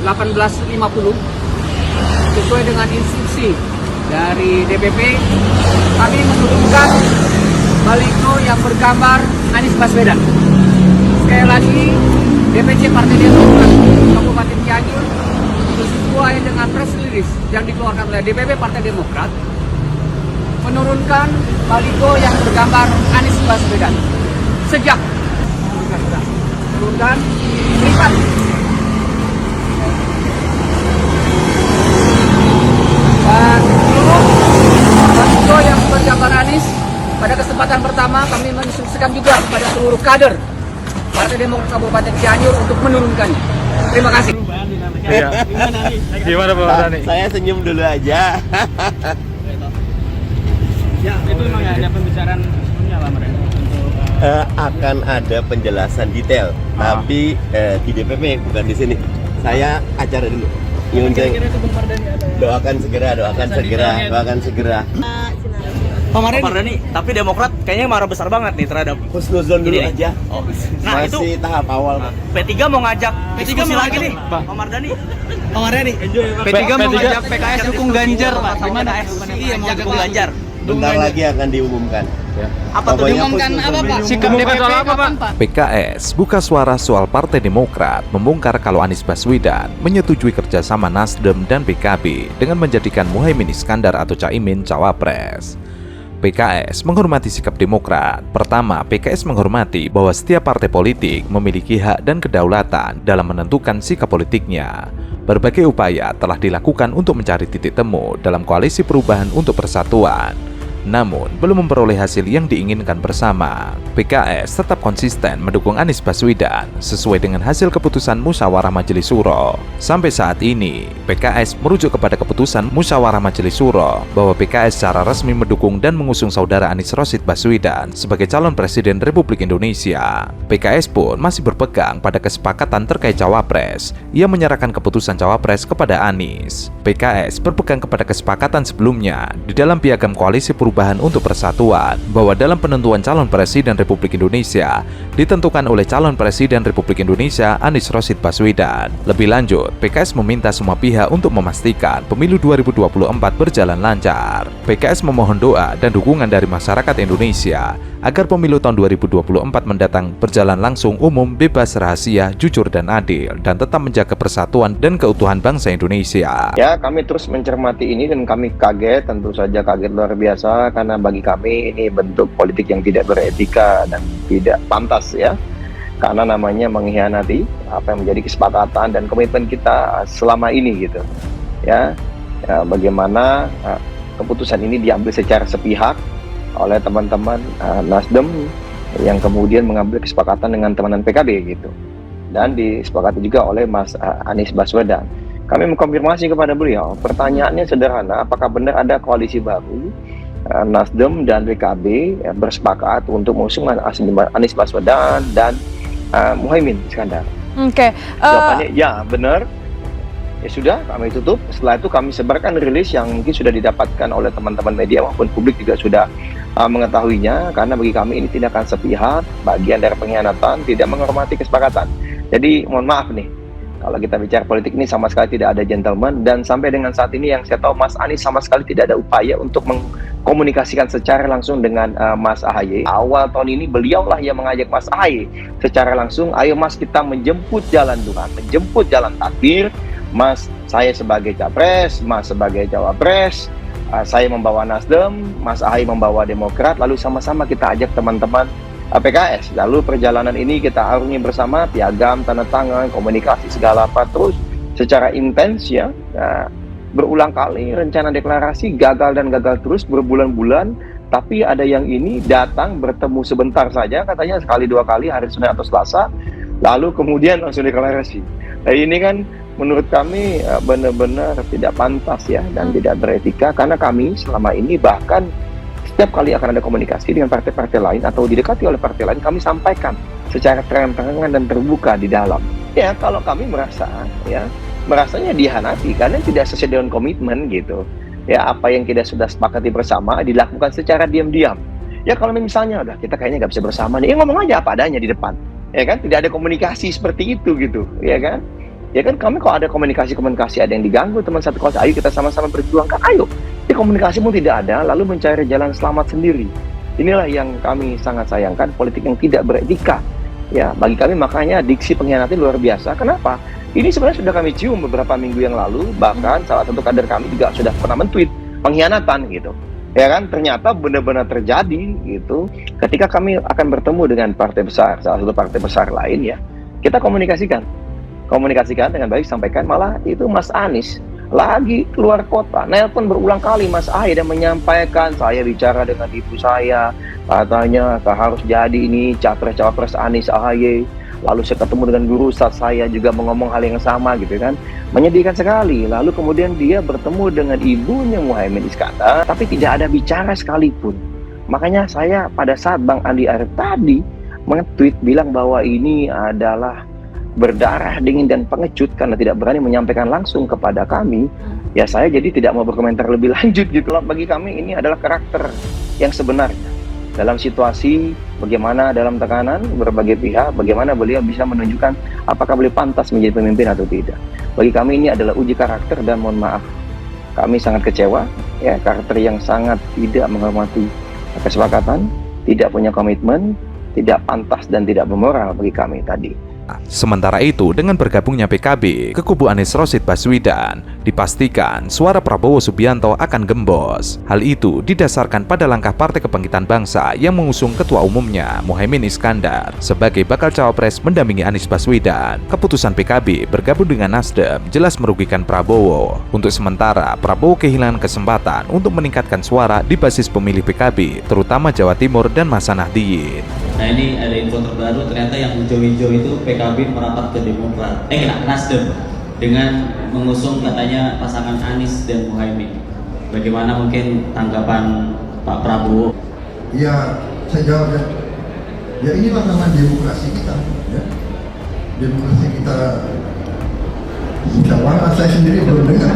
1850 sesuai dengan instruksi dari DPP, kami menurunkan baliho yang bergambar Anies Baswedan. Sekali lagi, DPC Partai Demokrat Kabupaten Cianjur sesuai dengan press release yang dikeluarkan oleh DPP Partai Demokrat menurunkan baliho yang bergambar Anies Baswedan sejak menurunkan lipat dan seluruh baliho yang bergambar Anies. Pada kesempatan pertama kami menginstruksikan juga kepada seluruh kader Partai Demokrat Kabupaten Cianjur untuk menurunkannya. Terima kasih. Iya. Gimana Pak Mardhani? Saya senyum dulu aja. Ya, itu memang ada pembicaraan sebelumnya Pak Mardhani untuk Akan ada penjelasan detail, tapi di DPP bukan di sini. Saya acara dulu. kira-kira itu Bung Mardhani ada Doakan segera. Pak Mardhani, tapi Demokrat kayaknya marah besar banget nih terhadap Husnuzon dulu Ini. aja. Oh. Nah, Masih tahap awal. P3 mau ngajak diskusi lagi nih, Pak Mardhani. Pak Mardhani, P3 mau ngajak PKS dukung Ganjar, Pak. Gimana? Iya, mau dukung Ganjar. Bentar lagi akan diumumkan. Apa tuh Pokoknya diumumkan Husnuzon apa, Pak? dulu. Sikap DPP kapan, Pak? PKS buka suara soal Partai Demokrat membongkar kalau Anies Baswedan menyetujui kerjasama Nasdem dan PKB dengan menjadikan Muhaimin Iskandar atau Caimin cawapres. PKS menghormati sikap Demokrat. Pertama, PKS menghormati bahwa setiap partai politik memiliki hak dan kedaulatan dalam menentukan sikap politiknya. Berbagai upaya telah dilakukan untuk mencari titik temu dalam koalisi perubahan untuk persatuan, namun belum memperoleh hasil yang diinginkan bersama. PKS tetap konsisten mendukung Anies Baswedan sesuai dengan hasil keputusan Musyawarah Majelis Syuro. Sampai saat ini, PKS merujuk kepada keputusan Musyawarah Majelis Syuro bahwa PKS secara resmi mendukung dan mengusung saudara Anies Rashid Baswedan sebagai calon presiden Republik Indonesia. PKS pun masih berpegang pada kesepakatan terkait cawapres. Ia menyerahkan keputusan cawapres kepada Anies. PKS berpegang kepada kesepakatan sebelumnya di dalam piagam koalisi perubahan untuk persatuan bahwa dalam penentuan calon presiden Republik Indonesia ditentukan oleh calon presiden Republik Indonesia Anies Rashid Baswedan. Lebih lanjut, PKS meminta semua pihak untuk memastikan pemilu 2024 berjalan lancar. PKS memohon doa dan dukungan dari masyarakat Indonesia agar pemilu tahun 2024 mendatang berjalan langsung, umum, bebas, rahasia, jujur dan adil, dan tetap menjaga persatuan dan keutuhan bangsa Indonesia. Ya, kami terus mencermati ini dan kami kaget, tentu saja kaget luar biasa, karena bagi kami ini bentuk politik yang tidak beretika dan tidak pantas ya, karena namanya mengkhianati apa yang menjadi kesepakatan dan komitmen kita selama ini gitu ya. Bagaimana keputusan ini diambil secara sepihak oleh teman-teman Nasdem yang kemudian mengambil kesepakatan dengan teman-teman PKB gitu, dan disepakati juga oleh Mas Anies Baswedan. Kami mengkonfirmasi kepada beliau, pertanyaannya sederhana, apakah benar ada koalisi baru Nasdem dan PKB bersepakat untuk mengusung Anies Baswedan dan Muhaimin Iskandar? Oke. Jawabannya ya, benar. Ya sudah, kami tutup. Setelah itu kami sebarkan rilis yang mungkin sudah didapatkan oleh teman-teman media maupun publik juga sudah mengetahuinya, karena bagi kami ini tindakan sepihak, bagian dari pengkhianatan, tidak menghormati kesepakatan. Jadi mohon maaf nih, kalau kita bicara politik ini sama sekali tidak ada gentleman, dan sampai dengan saat ini yang saya tahu Mas Anies sama sekali tidak ada upaya untuk mengkomunikasikan secara langsung dengan Mas AHY. Awal tahun ini beliaulah yang mengajak Mas AHY secara langsung, ayo Mas kita menjemput jalan Tuhan, menjemput jalan takdir. Mas, saya sebagai capres, Mas sebagai cawapres, saya membawa Nasdem, Mas AHY membawa Demokrat, lalu sama-sama kita ajak teman-teman PKS. Lalu perjalanan ini kita arungi bersama, piagam, tanda tangan, komunikasi segala apa, terus secara intens ya. Berulang kali rencana deklarasi gagal dan gagal terus berbulan-bulan, tapi ada yang ini datang bertemu sebentar saja, katanya sekali dua kali hari Senin atau Selasa, lalu kemudian langsung deklarasi. Nah, ini kan menurut kami benar-benar tidak pantas ya, dan tidak beretika, karena kami selama ini bahkan setiap kali akan ada komunikasi dengan partai-partai lain atau didekati oleh partai lain, kami sampaikan secara terang-terangan dan terbuka di dalam. Ya, kalau kami merasanya dihianati karena tidak sesuai dengan komitmen gitu. Ya, apa yang kita sudah sepakati bersama dilakukan secara diam-diam. Ya, kalau misalnya udah kita kayaknya nggak bisa bersama nih, ngomong aja apa adanya di depan. Ya kan, tidak ada komunikasi seperti itu gitu, ya kan? Ya kan kami kalau ada komunikasi-komunikasi, ada yang diganggu teman satu kelas, ayo kita sama-sama berjuangkan, ayo. Di komunikasi pun tidak ada, lalu mencari jalan selamat sendiri. Inilah yang kami sangat sayangkan, politik yang tidak beretika. Ya, bagi kami makanya diksi pengkhianatan luar biasa. Kenapa? Ini sebenarnya sudah kami cium beberapa minggu yang lalu, bahkan salah satu kader kami juga sudah pernah men-tweet pengkhianatan gitu. Ya kan, ternyata benar-benar terjadi gitu. Ketika kami akan bertemu dengan partai besar, salah satu partai besar lain ya, kita komunikasikan dengan baik, sampaikan, malah itu Mas Anies lagi keluar kota, nelpon berulang kali Mas Ahy dan menyampaikan, saya bicara dengan ibu saya, katanya harus jadi ini capres-cawapres Anies Ahy. Lalu saya ketemu dengan guru Ustadz saya juga mengomong hal yang sama gitu kan. Menyedihkan sekali. Lalu kemudian dia bertemu dengan ibunya Muhaimin Iskandar, tapi tidak ada bicara sekalipun. Makanya saya pada saat Bang Andi Arief tadi nge-tweet bilang bahwa ini adalah berdarah dingin dan pengecut karena tidak berani menyampaikan langsung kepada kami, ya saya jadi tidak mau berkomentar lebih lanjut gitu. Bagi kami ini adalah karakter yang sebenarnya. Dalam situasi bagaimana dalam tekanan berbagai pihak, bagaimana beliau bisa menunjukkan apakah beliau pantas menjadi pemimpin atau tidak. Bagi kami ini adalah uji karakter dan mohon maaf, kami sangat kecewa ya, karakter yang sangat tidak menghormati kesepakatan, tidak punya komitmen, tidak pantas dan tidak bermoral bagi kami tadi. Sementara itu, dengan bergabungnya PKB ke kubu Anies Rashid Baswedan, dipastikan suara Prabowo Subianto akan gembos. Hal itu didasarkan pada langkah Partai Kebangkitan Bangsa yang mengusung ketua umumnya Muhaimin Iskandar sebagai bakal cawapres mendampingi Anies Baswedan. Keputusan PKB bergabung dengan Nasdem jelas merugikan Prabowo. Untuk sementara, Prabowo kehilangan kesempatan untuk meningkatkan suara di basis pemilih PKB, terutama Jawa Timur dan masa Nahdliyin. Nah ini ada info terbaru, ternyata yang hijau-hijau itu PKB merapat ke Demokrat, Nasdem, dengan mengusung katanya pasangan Anies dan Muhaimin. Bagaimana mungkin tanggapan Pak Prabowo? Ya, saya jawab ya. Ya inilah namanya demokrasi kita, ya. Demokrasi kita. Insyaallah saya sendiri belum dengar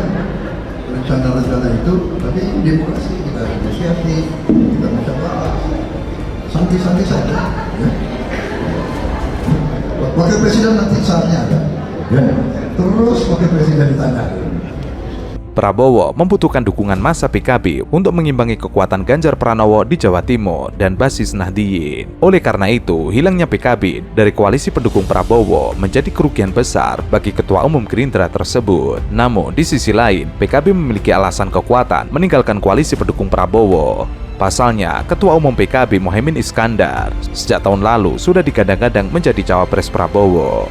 rencana-rencana itu, tapi ini demokrasi kita negosiasi, kita musyawarah. Santai-santai saja, ya. Wakil Presiden nanti saatnya ada, ya. Terus Wakil Presiden ditanya. Prabowo membutuhkan dukungan massa PKB untuk mengimbangi kekuatan Ganjar Pranowo di Jawa Timur dan basis Nahdliyin. Oleh karena itu, hilangnya PKB dari koalisi pendukung Prabowo menjadi kerugian besar bagi Ketua Umum Gerindra tersebut. Namun, di sisi lain, PKB memiliki alasan kekuatan meninggalkan koalisi pendukung Prabowo. Pasalnya, Ketua Umum PKB Muhaimin Iskandar sejak tahun lalu sudah digadang-gadang menjadi cawapres Prabowo.